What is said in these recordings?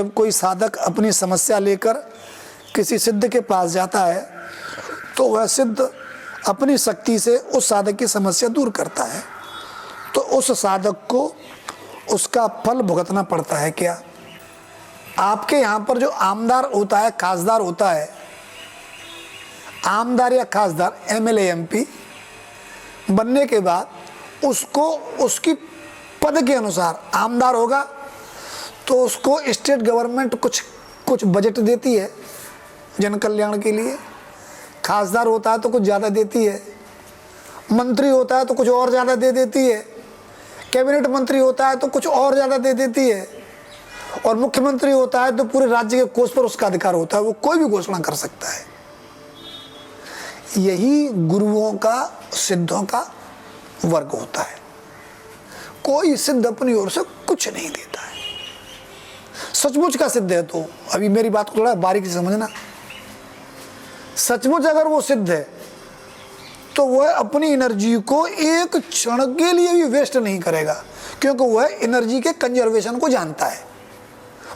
जब कोई साधक अपनी समस्या लेकर किसी सिद्ध के पास जाता है तो वह सिद्ध अपनी शक्ति से उस साधक की समस्या दूर करता है, तो उस साधक को उसका फल भुगतना पड़ता है क्या? आपके यहाँ पर जो आमदार होता है, खासदार होता है, आमदार या खासदार एमएलए एमपी बनने के बाद उसको उसकी पद के अनुसार आमदार होगा तो उसको स्टेट गवर्नमेंट कुछ बजट देती है जन कल्याण के लिए। खासदार होता है तो कुछ ज़्यादा देती है, मंत्री होता है तो कुछ और ज़्यादा दे देती है, कैबिनेट मंत्री होता है तो कुछ और ज़्यादा दे देती है, और मुख्यमंत्री होता है तो पूरे राज्य के कोष पर उसका अधिकार होता है, वो कोई भी घोषणा कर सकता है। यही गुरुओं का, सिद्धों का वर्ग होता है। कोई सिद्ध अपनी ओर से कुछ नहीं देता है। सचमुच का सिद्ध है तो अभी मेरी बात को थोड़ा बारीकी से समझना। सचमुच अगर वो सिद्ध है तो वह अपनी एनर्जी को एक क्षण के लिए भी वेस्ट नहीं करेगा, क्योंकि वह एनर्जी के कंजर्वेशन को जानता है,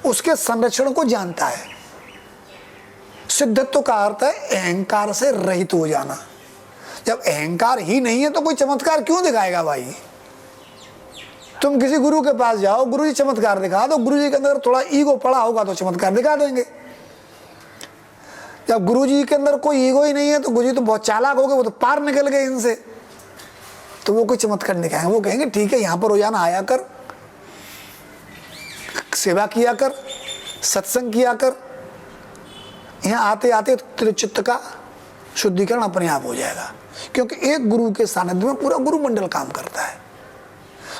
उसके संरक्षण को जानता है। सिद्धत्व का अर्थ है अहंकार से रहित हो जाना। जब अहंकार ही नहीं है तो कोई चमत्कार क्यों दिखाएगा भाई? तुम किसी गुरु के पास जाओ, गुरुजी चमत्कार दिखा दो, गुरुजी के अंदर थोड़ा ईगो पड़ा होगा तो चमत्कार दिखा देंगे। जब गुरुजी के अंदर कोई ईगो ही नहीं है तो गुरुजी तो बहुत चालाक हो गए, वो तो पार निकल गए इनसे, तो वो कोई चमत्कार दिखाएंगे। वो कहेंगे ठीक है, यहाँ पर रोजाना आया कर, सेवा किया कर, सत्संग किया कर, यहाँ आते आते तेरे चित्त का शुद्धिकरण अपने आप हो जाएगा। क्योंकि एक गुरु के सानिध्य में पूरा गुरु मंडल काम करता है।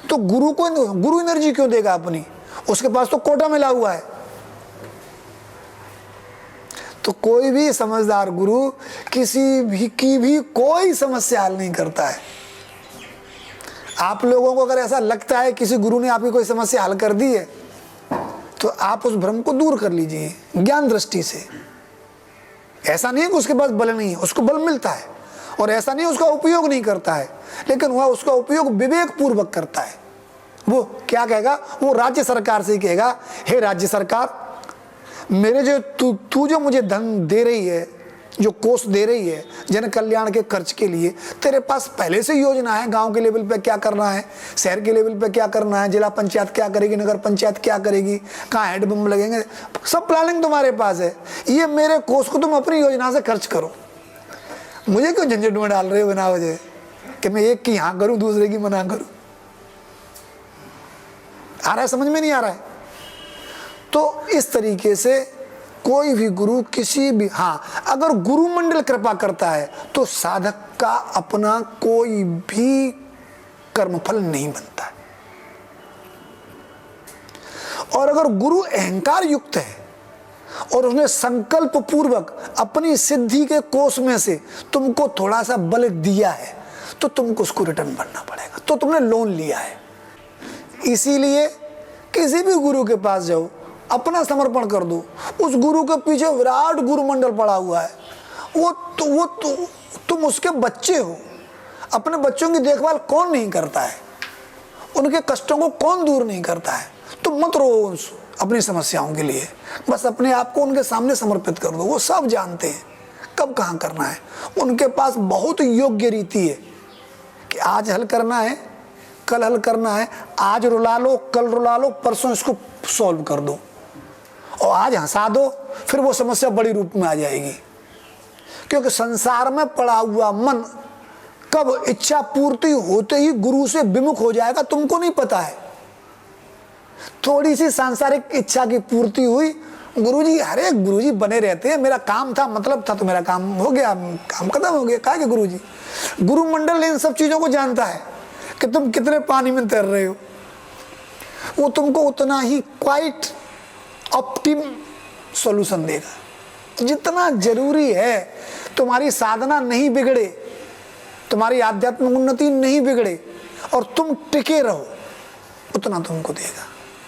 तो गुरु को गुरु एनर्जी क्यों देगा अपनी? उसके पास तो कोटा मिला हुआ है। तो कोई भी समझदार गुरु किसी भी की भी कोई समस्या हल नहीं करता है। आप लोगों को अगर ऐसा लगता है किसी गुरु ने आपकी कोई समस्या हल कर दी है तो आप उस भ्रम को दूर कर लीजिए ज्ञान दृष्टि से। ऐसा नहीं है कि उसके पास बल नहीं है, उसको बल मिलता है, और ऐसा नहीं उसका उपयोग नहीं करता है, लेकिन वह उसका उपयोग विवेक पूर्वक करता है। वो क्या कहेगा? वो राज्य सरकार से ही कहेगा, हे राज्य सरकार, मेरे जो तू जो मुझे धन दे रही है, जो कोष दे रही है जन कल्याण के खर्च के लिए, तेरे पास पहले से योजना है, गांव के लेवल पे क्या करना है, शहर के लेवल पे क्या करना है, जिला पंचायत क्या करेगी, नगर पंचायत क्या करेगी, कहाँ हैंडपंप लगेंगे, सब प्लानिंग तुम्हारे पास है। ये मेरे कोष को तुम अपनी योजना से खर्च करो। मुझे क्यों झंझट में डाल रहे हो बिना वजह कि मैं एक की यहाँ करूँ दूसरे की मना करूँ? आ रहा है? समझ में नहीं आ रहा है? तो इस तरीके से कोई भी गुरु किसी भी, हाँ, अगर गुरु मंडल कृपा करता है तो साधक का अपना कोई भी कर्मफल नहीं बनता है। और अगर गुरु अहंकार युक्त है और उसने संकल्प पूर्वक अपनी सिद्धि के कोष में से तुमको थोड़ा सा बल दिया है तो तुमको उसको रिटर्न भरना पड़ेगा। तो तुमने लोन लिया है। इसीलिए किसी भी गुरु के पास जाओ, अपना समर्पण कर दो। उस गुरु के पीछे विराट गुरु मंडल पड़ा हुआ है, तुम उसके बच्चे हो। अपने बच्चों की देखभाल कौन नहीं करता है? उनके कष्टों को कौन दूर नहीं करता है? तुम मत रो अपनी समस्याओं के लिए, बस अपने आप को उनके सामने समर्पित कर दो। वो सब जानते हैं कब कहाँ करना है। उनके पास बहुत योग्य रीति है कि आज हल करना है, कल हल करना है, आज रुला लो, कल रुला लो, परसों इसको सॉल्व कर दो, और आज हंसा दो, फिर वो समस्या बड़ी रूप में आ जाएगी। क्योंकि संसार में पड़ा हुआ मन कब इच्छा पूर्ति होते ही गुरु से विमुख हो जाएगा तुमको नहीं पता है। थोड़ी सी सांसारिक इच्छा की पूर्ति हुई, गुरुजी, अरे गुरुजी बने रहते हैं, मेरा काम था, मतलब था, तो मेरा काम हो गया, काम खत्म हो गया। कहा कि गुरुजी, गुरु मंडल इन सब चीजों को जानता है कि तुम कितने पानी में तैर रहे हो। वो तुमको उतना ही क्वाइट ऑप्टिम सॉल्यूशन देगा जितना जरूरी है। तुम्हारी साधना नहीं बिगड़े, तुम्हारी आध्यात्मिक उन्नति नहीं बिगड़े और तुम टिके रहो, उतना तुमको देगा।